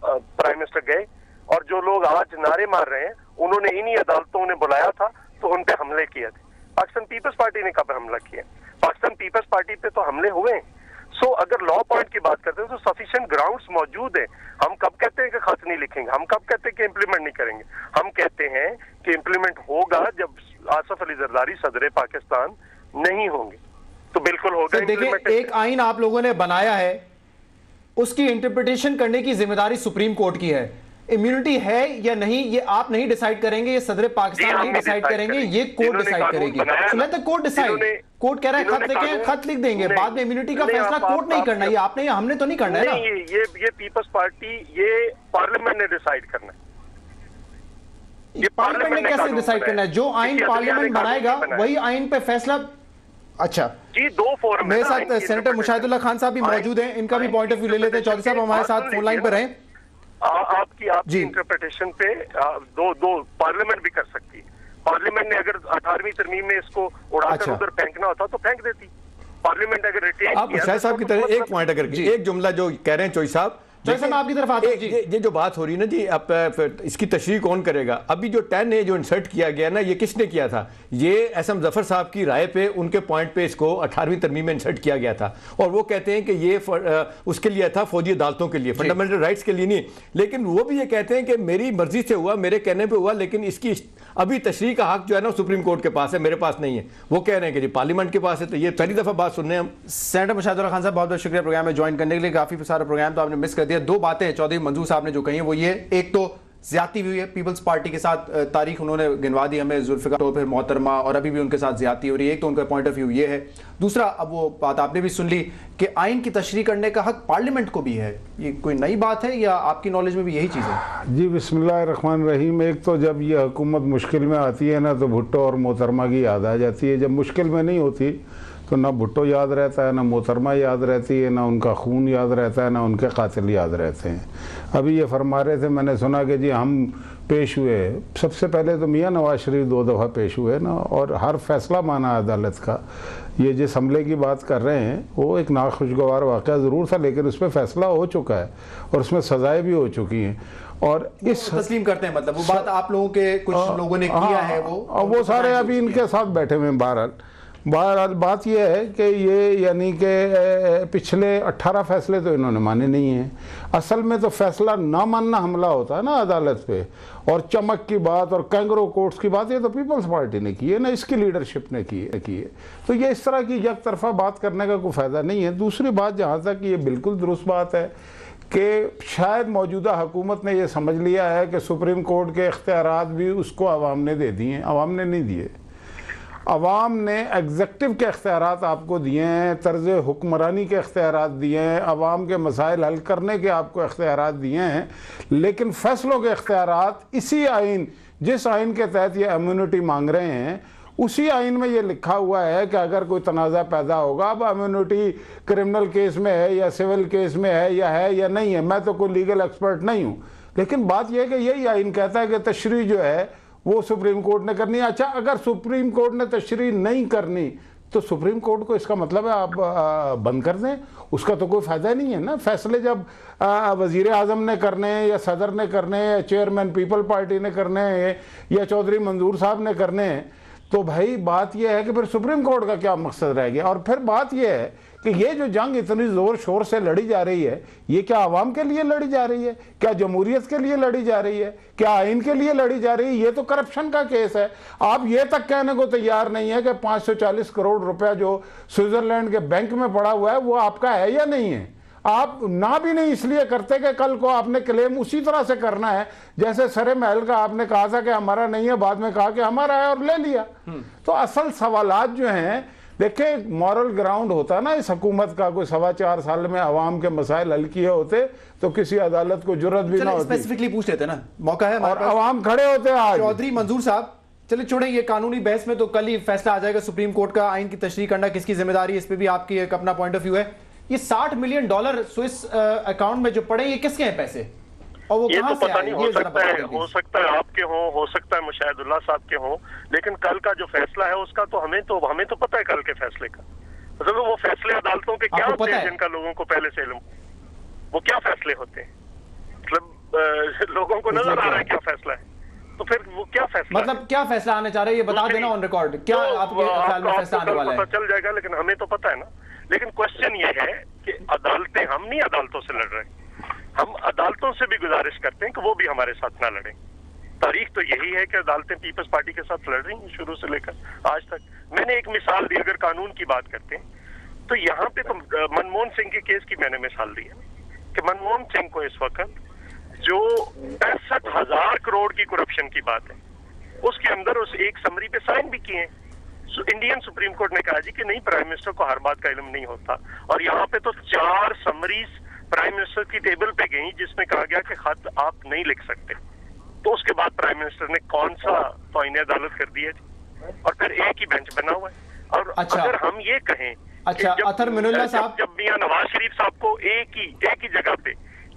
प्राइम मिनिस्टर गए, और जो लोग आज नारे मार रहे हैं उन्होंने इन्हीं अदालतों ने बुलाया था तो उन पे हमले किए थे। पाकिस्तान पीपल्स पार्टी ने कब हमला किया? पाकिस्तान पीपल्स पार्टी पे तो हमले हुए हैं। सो अगर लॉ पॉइंट की बात करते हैं तो सफिशिएंट ग्राउंड्स मौजूद है। हम कब कहते हैं कि खत नहीं लिखेंगे, हम कब कहते हैं कि इम्प्लीमेंट नहीं करेंगे? हम कहते हैं कि इम्प्लीमेंट होगा जब आसिफ अली जरदारी सदर पाकिस्तान नहीं होंगे, तो बिल्कुल होगा। देखिए, एक आइन आप लोगों ने बनाया है, उसकी इंटरप्रिटेशन करने की जिम्मेदारी सुप्रीम कोर्ट की है। इम्यूनिटी है या नहीं ये आप नहीं डिसाइड करेंगे, ये सदर पाकिस्तान नहीं डिसाइड करेंगे, ये कोर्ट डिसाइड करेगी। So let the court decide. Court कह रहा है खत लिखें, खत लिख देंगे, बाद में इम्यूनिटी का फैसला कोर्ट नहीं करना, ये आपने या हमने तो नहीं करना है ना। ये पीपल्स पार्टी, ये पार्लियामेंट ने डिसाइड करना है। ये पार्लियामेंट ने कैसे डिसाइड करना है? जो आइन पार्लियामेंट बनाएगा वही आइन पे फैसला। अच्छा जी, 2 फोरम मेरे साथ सेनेटर मुशाहिदुल्लाह खान साहब भी मौजूद हैं, इनका भी पॉइंट ऑफ व्यू ले लेते हैं। चौधरी साहब हमारे साथ फोन लाइन पर रहें। आपकी इंटरप्रिटेशन पे दो पार्लियामेंट भी कर सकती है। पार्लियामेंट ने अगर 18वीं तरमीम में इसको उड़ाकर उधर फेंकना होता तो फेंक देती। पार्लियामेंट अगर रिटेन आप शायद साहब की तरह एक पॉइंट अगर एक जुमला जो कह रहे हैं चोई साहब, जैसे मैं आपकी तरफ आता हूं, ये जो बात हो रही है ना जी, अब इसकी तशरीह कौन करेगा? अभी जो 10 है जो इंसर्ट किया गया ना, ये किसने किया था? ये एसएम जफर साहब की राय पे, उनके पॉइंट पे इसको 18वीं तरमीम में इंसर्ट किया गया था, और वो कहते हैं कि ये उसके लिए था, फौजी अदालतों के लिए, फंडामेंटल राइट्स के लिए नहीं। लेकिन वो भी ये कहते हैं कि मेरी मर्जी से हुआ, मेरे कहने पर हुआ, लेकिन इसकी अभी तशरीह का हक जो है ना सुप्रीम कोर्ट के पास है, मेरे पास नहीं है। वो कह रहे हैं कि जी पार्लियामेंट के पास है। तो ये पहली दफा बात सुन रहे हैं हम। सेनेटर मुशाहिदुल्लाह खान साहब बहुत बहुत शुक्रिया प्रोग्राम में ज्वाइन करने के लिए। काफी सारा प्रोग्राम तो आपने मिस कर दिया। 2 बातें चौधरी मंजूर साहब ने जो कही है वो ये, एक तो ज्यादती हुई है पीपल्स पार्टी के साथ, तारीख उन्होंने गिनवा दी हमें, जुल्फिकार तो फिर मोहतरमा, और अभी भी उनके साथ ज्यादती हो रही है। एक तो उनका पॉइंट ऑफ व्यू ये है। दूसरा, अब वो बात आपने भी सुन ली कि आइन की तशरीह करने का हक पार्लियामेंट को भी है। ये कोई नई बात है या आपकी नॉलेज में भी यही चीज़ है? जी, बिस्मिल्लाहिर्रहमानिर्रहीम। एक तो जब ये हुकूमत मुश्किल में आती है ना तो भुट्टो और मोहतरमा की याद आ जाती है। जब मुश्किल में नहीं होती तो ना भुट्टो याद रहता है, ना मोहतरमा याद रहती है, ना उनका खून याद रहता है, ना उनके कातिल याद रहते हैं। अभी ये फरमा रहे थे, मैंने सुना कि जी हम पेश हुए। सबसे पहले तो मियाँ नवाज शरीफ 2 दफ़ा पेश हुए ना, और हर फैसला माना अदालत का। ये जिस हमले की बात कर रहे हैं वो एक नाखुशगवार वाक़या ज़रूर था, लेकिन उस पर फैसला हो चुका है और उसमें सज़ाएँ भी हो चुकी हैं। और इस तस्लीम करते हैं, मतलब वो बात आप लोगों के कुछ लोगों ने किया है, वो सारे अभी इनके साथ बैठे हुए हैं। बहरहाल बात यह है कि ये यानी कि पिछले 18 फैसले तो इन्होंने माने नहीं हैं। असल में तो फैसला ना मानना हमला होता है ना अदालत पे, और चमक की बात और कैंगरो कोर्ट्स की बात ये तो पीपल्स पार्टी ने की है ना, इसकी लीडरशिप ने की है। तो ये इस तरह की एक तरफा बात करने का कोई फ़ायदा नहीं है। दूसरी बात, जहाँ तक ये बिल्कुल दुरुस्त बात है कि शायद मौजूदा हुकूमत ने यह समझ लिया है कि सुप्रीम कोर्ट के इख्तियारात भी उसको अवाम ने दे दिए हैं। अवाम ने नहीं दिए, अवाम ने एग्जेक्टिव के इख्तियारात आपको दिए हैं, तर्ज़ हुक्मरानी के इख्तियारात दिए हैं, अवाम के मसाइल हल करने के आपको इख्तियारात दिए हैं, लेकिन फ़ैसलों के इख्तियारात इसी आइन, जिस आइन के तहत ये इम्यूनिटी मांग रहे हैं, उसी आइन में ये लिखा हुआ है कि अगर कोई तनाज़ा पैदा होगा, अब इम्यूनिटी क्रिमिनल केस में है या सिविल केस में है या नहीं है, मैं तो कोई लीगल एक्सपर्ट नहीं हूँ, लेकिन बात यह है कि यही आइन कहता है कि तशरीह जो है वो सुप्रीम कोर्ट ने करनी है। अच्छा, अगर सुप्रीम कोर्ट ने तशरीह नहीं करनी तो सुप्रीम कोर्ट को इसका मतलब है आप बंद कर दें, उसका तो कोई फ़ायदा नहीं है ना। फैसले जब वज़ीर आज़म ने करने हैं या सदर ने करने हैं या चेयरमैन पीपल पार्टी ने करने हैं या चौधरी मंजूर साहब ने करने हैं, तो भाई बात यह है कि फिर सुप्रीम कोर्ट का क्या मकसद रह गया। और फिर बात यह है कि ये जो जंग इतनी ज़ोर शोर से लड़ी जा रही है, ये क्या आवाम के लिए लड़ी जा रही है, क्या जमहूरियत के लिए लड़ी जा रही है, क्या आइन के लिए लड़ी जा रही है? ये तो करप्शन का केस है। आप ये तक कहने को तैयार नहीं है कि 540 करोड़ रुपया जो स्विट्जरलैंड के बैंक में पड़ा हुआ है वो आपका है या नहीं है। आप ना भी नहीं इसलिए करते कि कल को आपने क्लेम उसी तरह से करना है जैसे सरे महल का आपने कहा था कि हमारा नहीं है, बाद में कहा कि हमारा है और ले लिया। तो असल सवालात जो हैं, देखिए मॉरल ग्राउंड होता ना इस हुकूमत का, कोई 4.25 साल में अवाम के मसाइल हल किए होते तो किसी अदालत को जुर्रत भी ना होती। स्पेसिफिकली पूछ लेते ना, मौका है और अवाम खड़े होते हैं। आज चौधरी मंजूर साहब, चलिए छोड़ें ये कानूनी बहस में, तो कल ही फैसला आ जाएगा सुप्रीम कोर्ट का, आइन की तशरीह करना किसकी जिम्मेदारी है, इस पर भी आपकी एक अपना पॉइंट ऑफ व्यू है। ये $60 मिलियन स्विस अकाउंट में जो पड़े, ये किसके हैं पैसे और वो ये कहां तो से पता आए? नहीं, ये हो सकता है आपके हो सकता है मुशाहिदुल्लाह साहब के हो, लेकिन कल का जो फैसला है उसका तो हमें तो पता है कल के फैसले का। मतलब वो फैसले अदालतों के क्या होते हैं जिनका लोगों को पहले से इल्म, वो क्या फैसले होते हैं, मतलब लोगों को नजर आ रहा है क्या फैसला है, तो फिर वो क्या फैसला, मतलब क्या फैसला आने चाह रहे हैं ये बता देना ऑन रिकॉर्ड, क्या आपके ख्याल में फैसला आने वाला है? पता चल जाएगा, लेकिन हमें तो पता है ना। लेकिन क्वेश्चन ये है कि अदालतें, हम नहीं अदालतों से लड़ रहे, हम अदालतों से भी गुजारिश करते हैं कि वो भी हमारे साथ ना लड़ें। तारीख तो यही है कि अदालतें पीपल्स पार्टी के साथ लड़ रही हैं शुरू से लेकर आज तक। मैंने एक मिसाल दी, अगर कानून की बात करते हैं तो यहाँ पे तो मनमोहन सिंह के केस की मैंने मिसाल दी है कि मनमोहन सिंह को इस वक्त जो 65,000 करोड़ की करप्शन की बात है, उसके अंदर उस एक समरी पे साइन भी किए हैं। इंडियन सुप्रीम कोर्ट ने कहा जी कि नहीं, प्राइम मिनिस्टर को हर बात का इल्म नहीं होता, और यहाँ पे तो 4 समरीज प्राइम मिनिस्टर की टेबल पे गई जिसमें कहा गया कि खत आप नहीं लिख सकते। तो उसके बाद प्राइम मिनिस्टर ने कौन सा तौहीन अदालत कर दिया जी, और फिर एक ही बेंच बना हुआ है। और अगर हम ये कहें, अच्छा अतर मिनुल्लाह साहब, जब मियां नवाज शरीफ साहब को एक ही जगह पे,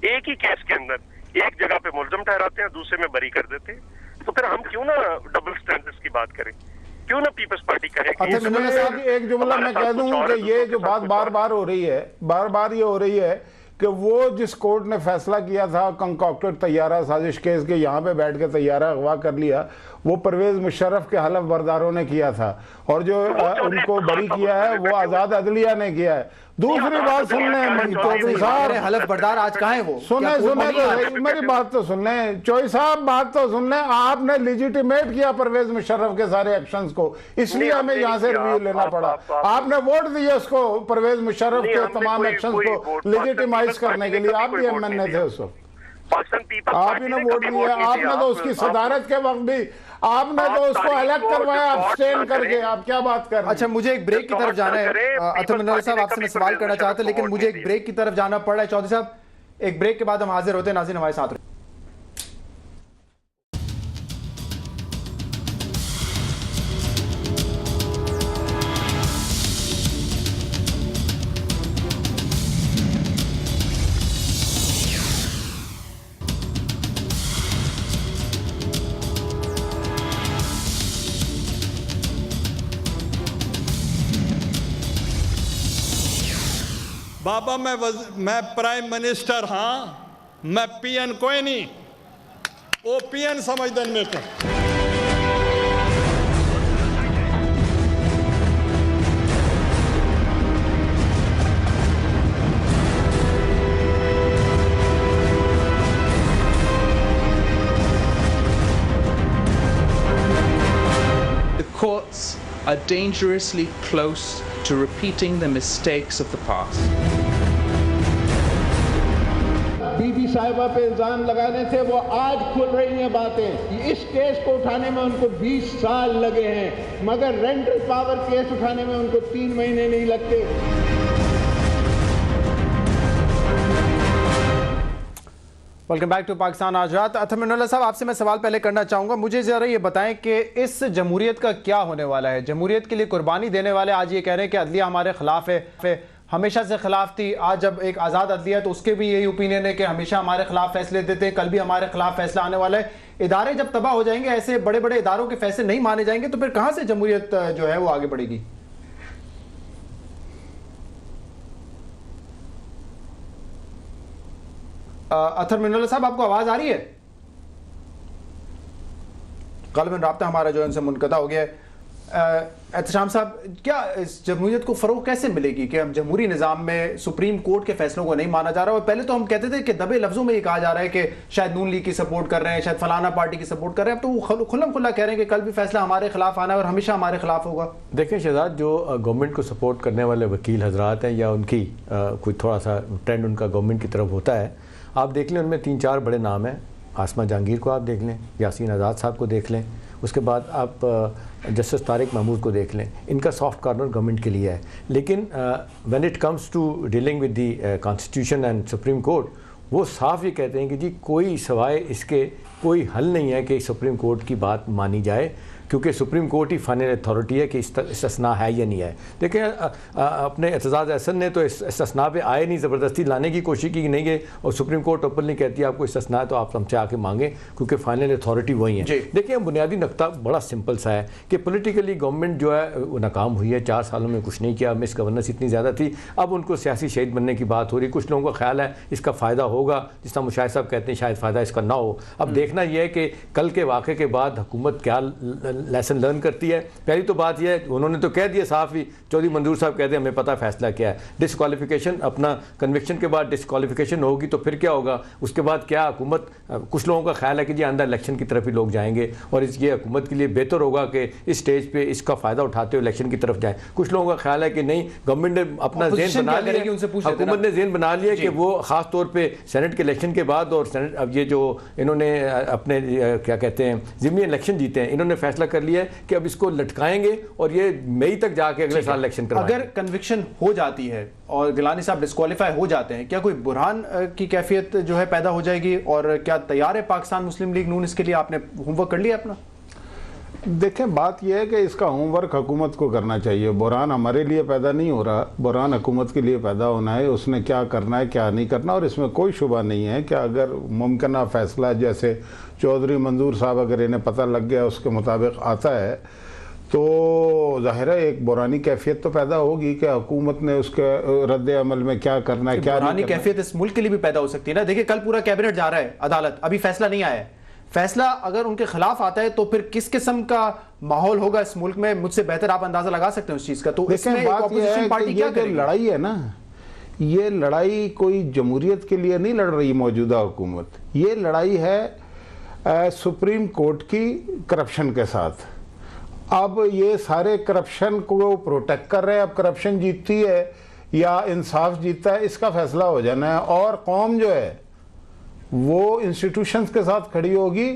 एक ही केस के अंदर एक जगह पे मुलजम ठहराते हैं, दूसरे में बरी कर देते हैं, तो फिर हम क्यों ना डबल स्टैंडर्ड्स की बात करें, क्यों ना पीपल्स पार्टी कहे कि एक जुमला मैं कह दूं कि ये जो बात बार बार हो रही है, बार बार ये हो रही है कि वो जिस कोर्ट ने फैसला किया था कंकॉक्टेड तैयारा साजिश केस के, यहाँ पे बैठ के तैयारा अगवा कर लिया, वो परवेज मुशर्रफ के हलफ बरदारों ने किया था, और जो उनको बरी किया है वो आजाद अदलिया ने किया है। दूसरी बात सुन लें चौधरी साहब, हलफ बरदार आज कहाँ है वो? सुने तो मेरी बात तो सुन लें चौधरी साहब, बात तो सुन लें। आपने लेजिटिमेट किया परवेज मुशर्रफ के सारे एक्शंस को, इसलिए हमें यहाँ से रिव्यू लेना पड़ा। आपने वोट दिए उसको, परवेज मुशर्रफ के तमाम एक्शंस को लेजिटिमाइज करने के लिए, आप भी एमएनए थे उस वक्त, आप ही ने वोट दिया। आपने तो उसकी सदारत के वक्त भी आपने तो उसको अलग करवाया अब्सटेन करके, आप क्या बात कर रहे हैं? अच्छा, मुझे एक ब्रेक की तरफ जाना है अतर मिनुल्लाह साहब, आपसे मैं सवाल करना चाहता, लेकिन मुझे एक ब्रेक की तरफ जाना पड़ रहा है। चौधरी साहब, एक ब्रेक के बाद हम हाजिर होते हैं, नाज़रीन हमारे साथ। बाबा मैं प्राइम मिनिस्टर हाँ, मैं पीएन कोई नहीं, वो पीएन समझदन में को। The courts are dangerously close to repeating the mistakes of the past. बीबी साहिबा पे इल्जाम लगाने थे, वो आज खुल रही हैं बातें। इस केस को उठाने में उनको 20 साल लगे हैं, मगर रेंटल पावर केस उठाने में उनको 3 महीने नहीं लगते। वेलकम बैक टू पाकिस्तान आज रात। अथर मिनल्ला साहब, आपसे मैं सवाल पहले करना चाहूँगा, मुझे ज़रा ये बताएं कि इस जमहूरियत का क्या होने वाला है। जमहूरियत के लिए कुर्बानी देने वाले आज ये कह रहे हैं कि अदलिया हमारे खिलाफ है, हमेशा से खिलाफ थी। आज जब एक आज़ाद अदलिया है तो उसके भी यही ओपिनियन है कि हमेशा हमारे खिलाफ फैसले देते हैं, कल भी हमारे खिलाफ फैसला आने वाला है। इदारे जब तबाह हो जाएंगे, ऐसे बड़े बड़े इदारों के फैसले नहीं माने जाएंगे, तो फिर कहाँ से जमहूरियत जो है वो आगे बढ़ेगी? अथर मिनल्ला साहब, आपको आवाज आ रही है? ग़ालिबन राब्ता हमारा जो है उनसे मुनक़ता हो गया है। एहतशाम साहब, क्या इस जमहूरियत को फ़रोग़ कैसे मिलेगी कि हम जमहूरी निज़ाम में सुप्रीम कोर्ट के फैसलों को नहीं माना जा रहा? और पहले तो हम कहते थे कि दबे लफ्ज़ों में ये कहा जा रहा है कि शायद नून लीग की सपोर्ट कर रहे हैं, शायद फलाना पार्टी की सपोर्ट कर रहे हैं। अब तो वो खुल्लम खुल्ला कह रहे हैं कि कल भी फैसला हमारे खिलाफ आना है और हमेशा हमारे खिलाफ होगा। देखें शहजाद, जो गवर्नमेंट को सपोर्ट करने वाले वकील हजरात हैं या उनकी कोई थोड़ा सा ट्रेंड उनका गवर्नमेंट की तरफ होता है, आप देख लें उनमें 3-4 बड़े नाम हैं। आसमा जहांगीर को आप देख लें, यासीन आज़ाद साहब को देख लें, उसके बाद आप जस्टिस तारिक महमूद को देख लें। इनका सॉफ्ट कॉर्नर गवर्नमेंट के लिए है, लेकिन when it comes to dealing with the Constitution and Supreme Court, वो साफ ये कहते हैं कि जी कोई सवाए इसके कोई हल नहीं है कि सुप्रीम कोर्ट की बात मानी जाए, क्योंकि सुप्रीम कोर्ट ही फाइनल अथॉरिटी है कि इस्तिस्ना है या नहीं है। देखिए अपने एतजाज़ अहसन ने तो इस्तिस्ना पे आए नहीं, ज़बरदस्ती लाने की कोशिश की नहीं है, और सुप्रीम कोर्ट ओपनली कहती है आपको इस्तिस्ना है तो आप हमसे आके मांगें, क्योंकि फाइनल अथॉरिटी वही है। देखिए बुनियादी नुक्ता बड़ा सिंपल सा है कि पोलिटिकली गवर्नमेंट जो है वो नाकाम हुई है, 4 सालों में कुछ नहीं किया, मिस गवर्नेंस इतनी ज़्यादा थी, अब उनको सियासी शहीद बनने की बात हो रही। कुछ लोगों का ख्याल है इसका फ़ायदा होगा, जिस तरह मुशाहिद साहब कहते हैं शायद फ़ायदा इसका ना हो। अब देखना यह है कि कल के वाक़े के बाद हुकूमत क्या लेसन लर्न करती है। पहली तो बात यह है, उन्होंने तो कह दिया साफ ही, चौधरी मंजूर साहब कहते हैं हमें पता फैसला क्या है। डिस्क्वालिफिकेशन, अपना कन्विक्शन के बाद डिस्क्वालिफिकेशन होगी तो फिर क्या होगा? उसके बाद क्या हुकूमत, कुछ लोगों का ख्याल है कि जी अंदर इलेक्शन की तरफ ही लोग जाएंगे और ये हुकूमत के लिए बेहतर होगा कि इस स्टेज पे इसका फ़ायदा उठाते हुए इलेक्शन की तरफ जाए। कुछ लोगों का ख्याल है कि नहीं, गवर्नमेंट ने अपना ज़हन बना लिया, हुकूमत ने ज़हन बना लिया कि वो ख़ास तौर पर सेनेट के इलेक्शन के बाद, और सेनेट अब ये जो इन्होंने अपने क्या कहते हैं ज़िमनी इलेक्शन जीते हैं, इन्होंने फैसला कर लिया है कि अब इसको लटकाएंगे और ये मई तक जाके अगले साल इलेक्शन करवाएंगे। अगर कन्विक्शन हो जाती है और गिलानी साहब डिस्क्वालीफाई हो जाते हैं, क्या कोई बुरहान की कैफियत जो है पैदा हो जाएगी? और क्या तैयार है पाकिस्तान मुस्लिम लीग नून इसके लिए? आपने होमवर्क कर लिया अपना? देखें, बात यह है कि इसका होमवर्क हुकूमत को करना चाहिए। बुरहान हमारे लिए पैदा नहीं हो रहा, बुरहान हुकूमत के लिए पैदा होना है। उसने क्या करना है क्या नहीं करना, और इसमें कोई शुबा नहीं है कि अगर मुमकिन फैसला जैसे चौधरी मंजूर साहब अगर इन्हें पता लग गया उसके मुताबिक आता है तो ज़ाहिर है एक बुरानी कैफियत तो पैदा होगी कि हुकूमत ने उसके रद्द अमल में क्या करना है क्या नहीं। बुरानी कैफियत इस मुल्क के लिए भी पैदा हो सकती है ना। देखिए कल पूरा कैबिनेट जा रहा है अदालत, अभी फैसला नहीं आया है। फैसला अगर उनके खिलाफ आता है तो फिर किस किस्म का माहौल होगा इस मुल्क में, मुझसे बेहतर आप अंदाजा लगा सकते हैं उस चीज का। तो इसमें ऑपोजिशन पार्टी क्या करेगी? लड़ाई है ना, ये लड़ाई कोई जमहूरियत के लिए नहीं लड़ रही मौजूदा हुकूमत, ये लड़ाई है सुप्रीम कोर्ट की करप्शन के साथ। अब ये सारे करप्शन को प्रोटेक्ट कर रहे हैं। अब करप्शन जीतती है या इंसाफ जीतता है, इसका फैसला हो जाना है, और कौम जो है वो इंस्टीट्यूशंस के साथ खड़ी होगी।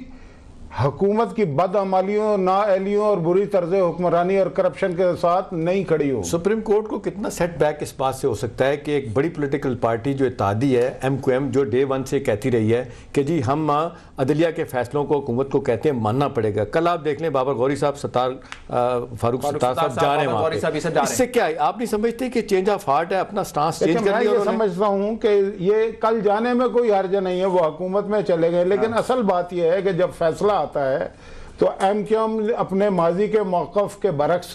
हुकूमत की बदअमालियों, नाअहलियों और बुरी तर्ज हुक्मरानी और करप्शन के साथ नहीं खड़ी हो। सुप्रीम कोर्ट को कितना सेटबैक इस बात से हो सकता है कि एक बड़ी पॉलिटिकल पार्टी जो इत्तेहादी है MQM, जो डे 1 से कहती रही है कि जी हम अदलिया के फैसलों को हुकूमत को कहते हैं मानना पड़ेगा। कल आप देख लें बाबर गौरी साहब, फारूक सत्तार साहब जा रहे हैं वहाँ पे। इससे क्या है, आप नहीं समझते कि चेंज ऑफ हार्ट है, अपना स्टांस चेंज कर लिया? मैं समझता हूँ कि ये कल जाने में कोई हर्ज नहीं है, वो हुकूमत में चले गए। लेकिन असल बात यह है कि जब फैसला आता है तो MQM अपने माजी के मौक़िफ़ के बरक्स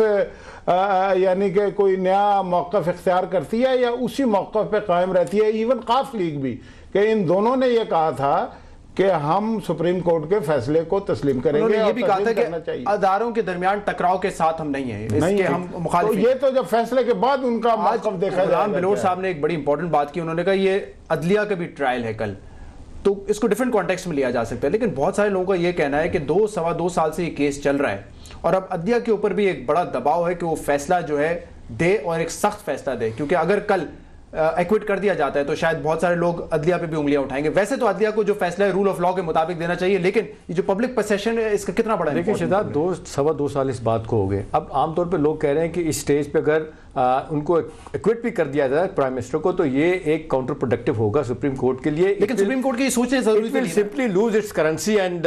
यानी कि कोई नया मौक़िफ़ इख्तियार करती है या उसी मौक़िफ़ पे कायम रहती है। इवन काफ लीग भी, कि इन दोनों ने ये कहा था कि हम सुप्रीम कोर्ट के फैसले को तस्लीम करेंगे। ये भी कहा था कि अदारों के दरमियान टकराव के साथ हम नहीं है, इसके हम मुखालिफ। तो ये तो जब फैसले के बाद उनका मौक़िफ़ देखा जाएगा। बिलोर साहब ने एक बड़ी इंपॉर्टेंट बात की, उन्होंने कहा ये अदलिया का भी ट्रायल है कल, तो इसको डिफरेंट कॉन्टेक्स्ट में लिया जा सकता है। लेकिन बहुत सारे लोगों का यह कहना है कि 2-2.25 साल से ये केस चल रहा है और अब अदलिया के ऊपर भी एक बड़ा दबाव है कि वो फैसला जो है दे और एक सख्त फैसला दे, क्योंकि अगर कल एक्विट कर दिया जाता है तो शायद बहुत सारे लोग अदलिया पे भी उंगलियां उठाएंगे। वैसे तो अदलिया को जो फैसला है रूल ऑफ लॉ के मुताबिक देना चाहिए, लेकिन ये जो पब्लिक परसेप्शन है इसका कितना बड़ा है? देखिए शहजाद, 2-2.25 साल इस बात को हो गए। अब आमतौर पे लोग कह रहे हैं कि इस स्टेज पे अगर उनको एक्विट भी कर दिया जाए प्राइम मिनिस्टर को, तो ये एक काउंटर प्रोडक्टिव होगा सुप्रीम कोर्ट के लिए। लेकिन सुप्रीम कोर्ट की सोचने जरूरी है, simply lose its currency and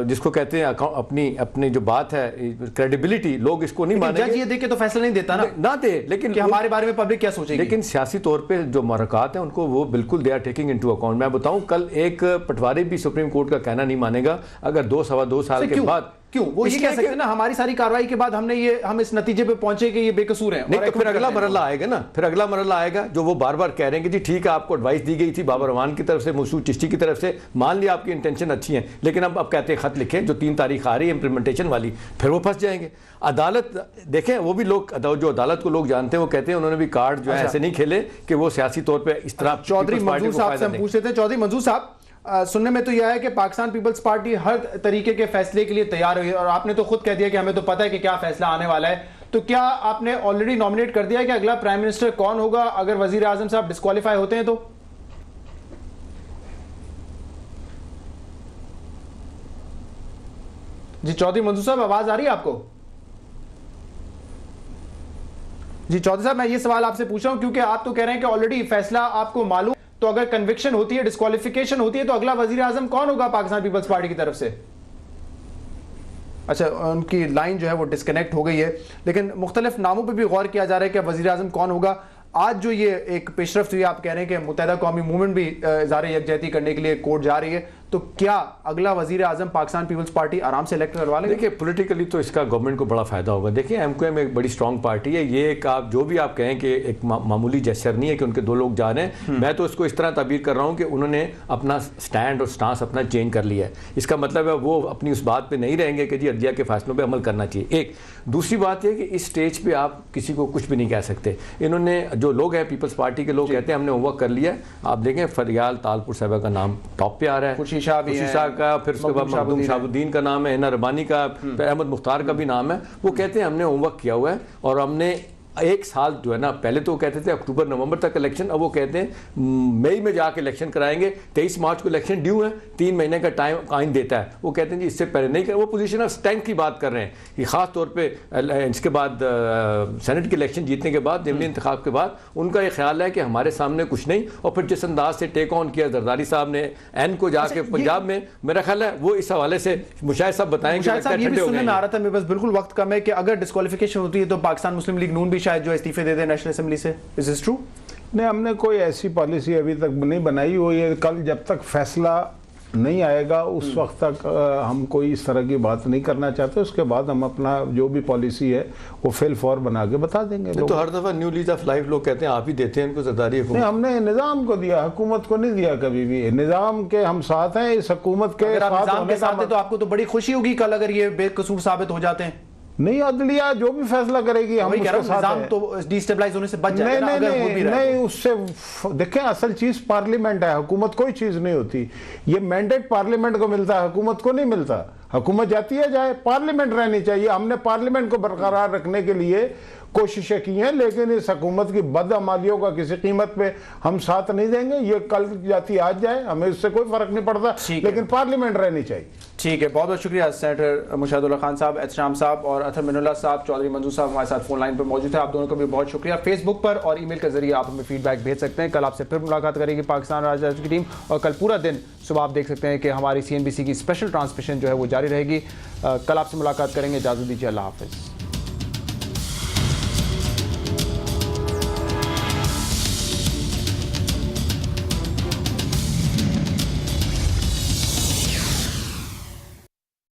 जिसको कहते हैं अपनी जो बात है क्रेडिबिलिटी, लोग इसको नहीं मानेंगे। जज ये देख के तो फैसला नहीं देता ना दे, लेकिन कि हमारे बारे में पब्लिक क्या सोचेगी। लेकिन सियासी तौर पे जो मुहर्रकात हैं उनको वो बिल्कुल they are taking into account. मैं बताऊं, कल एक पटवारी भी सुप्रीम कोर्ट का कहना नहीं मानेगा अगर 2-2.25 साल के बाद। क्यों वो ये कह सकते हैं ना हमारी सारी कार्रवाई के बाद हम इस नतीजे पे पहुंचे कि ये बेकसूर हैं। नहीं, तो फिर अगला मरला आएगा ना, फिर अगला मरला आएगा जो वो बार बार कह रहे हैं कि जी ठीक है आपको एडवाइस दी गई थी बाबर रहमान की तरफ से, मसूद चिश्ती की तरफ से, मान लिया आपकी इंटेंशन अच्छी है, लेकिन अब कहते हैं खत लिखे जो 3 तारीख आ रही है इंप्लीमेंटेशन वाली, फिर वो फंस जाएंगे। अदालत देखें, वो भी लोग जो अदालत को लोग जानते हैं वो कहते हैं उन्होंने भी कार्ड जो है ऐसे नहीं खेले कि वो सियासी तौर पर इस तरह। चौधरी मंजूर साहब से हम पूछ लेते हैं। चौधरी मंजूर साहब, सुनने में तो यह है कि पाकिस्तान पीपल्स पार्टी हर तरीके के फैसले के लिए तैयार हुई है और आपने तो खुद कह दिया कि हमें तो पता है कि क्या फैसला आने वाला है। तो क्या आपने ऑलरेडी नॉमिनेट कर दिया है कि अगला प्राइम मिनिस्टर कौन होगा अगर वजीर आजम साहब डिस्क्वालीफाई होते हैं तो? जी चौधरी मंजूर साहब, आवाज आ रही है आपको? जी चौधरी साहब, मैं ये सवाल आपसे पूछ रहा हूं क्योंकि आप तो कह रहे हैं कि ऑलरेडी फैसला आपको मालूम, तो अगर कन्विक्शन होती है, डिस्क्वालिफिकेशन होती है, तो अगला वजीर आजम कौन होगा पाकिस्तान पीपल्स पार्टी की तरफ से? अच्छा, उनकी लाइन जो है वो डिस्कनेक्ट हो गई है, लेकिन मुख्तलिफ नामों पे भी गौर किया जा रहा है कि वजीर आजम कौन होगा। आज जो ये एक पेशरफ्त हुई, आप कह रहे हैं कि मुत्तहिदा कौमी मूवमेंट भी इज़हार यकजहती करने के लिए कोर्ट जा रही है, तो क्या अगला वजीर आजम पाकिस्तान पीपल्स पार्टी आराम से इलेक्ट करवा लेंगे? देखिए, पॉलिटिकली तो इसका गवर्नमेंट को बड़ा फायदा होगा। देखिए, एमक्यूएम एक बड़ी स्ट्रांग पार्टी है, ये एक आप जो भी आप कहें कि एक मामूली जेस्चर नहीं है कि उनके 2 लोग जा रहे हैं। मैं तो इसको इस तरह ताबीर कर रहा हूँ कि उन्होंने अपना स्टैंड और स्टांस अपना चेंज कर लिया है। इसका मतलब है वो अपनी उस बात पर नहीं रहेंगे कि जी अदलिया के फैसलों पर अमल करना चाहिए। एक दूसरी बात है कि इस स्टेज पर आप किसी को कुछ भी नहीं कह सकते। इन्होंने जो लोग हैं पीपल्स पार्टी के लोग कहते हैं हमने होमवर्क कर लिया। आप देखें फरियाल तालपुर साहबा का नाम टॉप पे आ रहा है, खुशी शाह का, फिर उसके बाद मखदूम शाहबुद्दीन का नाम है, हिना रबानी का, अहमद मुख्तार का भी नाम है। वो कहते हैं हमने होमवर्क किया हुआ है और हमने 1 साल जो है ना, पहले तो वो कहते थे अक्टूबर नवंबर तक इलेक्शन, अब वो कहते हैं मई में जाके इलेक्शन कराएंगे। 23 मार्च को इलेक्शन ड्यू है, 3 महीने का टाइम आइन देता है। वो कहते हैं जी इससे पहले नहीं कर, वो पोजीशन ऑफ स्ट्रेंथ की बात कर रहे हैं कि खास तौर पे इसके बाद सेनेट के इलेक्शन जीतने के बाद, ज़िमनी इंतखाब के बाद उनका ये ख्याल है कि हमारे सामने कुछ नहीं। और फिर जिस अंदाज से टेक ऑन किया जरदारी साहब ने एन को जाके पंजाब में, मेरा ख्याल है वो इस हवाले से मुशाहिद साहब बताएंगे। ये भी सुनने में आ रहा था, मैं बस बिल्कुल वक्त कम है, कि अगर डिस्क्वालिफिकेशन होती है तो पाकिस्तान मुस्लिम लीग नून भी शायद जो इस्तीफे दे दे नेशनल असेंबली से। Is this true? नहीं, हमने कोई ऐसी पॉलिसी अभी तक नहीं बनाई हुई है। कल जब तक फैसला नहीं आएगा उस वक्त तक हम कोई इस तरह की बात नहीं करना चाहते। उसके बाद हम अपना जो भी पॉलिसी है वो फिल फॉर बना के बता देंगे। तो हर दफा न्यू लीज ऑफ लाइफ लोग कहते हैं आप ही देते हैं इनको ज़रदारी हुकूमत। नहीं, हमने निज़ाम को दिया, हुकूमत को नहीं दिया कभी भी। निज़ाम के हम साथ हैं, इस हुकूमत के साथ हैं तो आपको तो बड़ी खुशी होगी कल अगर ये बेकसूर साबित हो जाते हैं। नहीं, अदलिया जो भी फैसला करेगी हम उसके साथ हैं। तो डिस्टेबलाइज होने से बच जाएगा ना, अगर वो भी नहीं, उससे देखें असल चीज पार्लियामेंट है, हुकूमत कोई चीज नहीं होती। ये मैंडेट पार्लियामेंट को मिलता है, हुकूमत को नहीं मिलता। हुकूमत जाती है जाए, पार्लियामेंट रहनी चाहिए। हमने पार्लियामेंट को बरकरार रखने के लिए कोशिशें की हैं, लेकिन इस हुकूमत की बदअमालियों का किसी कीमत पे हम साथ नहीं देंगे। ये कल जाती आज जाए, हमें उससे कोई फर्क नहीं पड़ता, लेकिन पार्लियामेंट रहनी चाहिए। ठीक है, बहुत बहुत शुक्रिया सेनेटर मुशाहिदुल्लाह खान साहब, एहतशाम साहब और अतर मिनुल्लाह साहब, चौधरी मंजूर साहब हमारे साथ फोन लाइन पर मौजूद है। आप दोनों को भी बहुत शुक्रिया। फेसबुक पर और ईमेल के जरिए आप हमें फीडबैक भेज सकते हैं। कल आपसे फिर मुलाकात करेगी पाकिस्तान राज की टीम, और कल पूरा दिन सुबह आप देख सकते हैं कि हमारी CNBC की स्पेशल ट्रांसमिशन जो है वो जारी रहेगी। कल आपसे मुलाकात करेंगे, इजाज़त दीजिए, अल्लाह हाफिज़।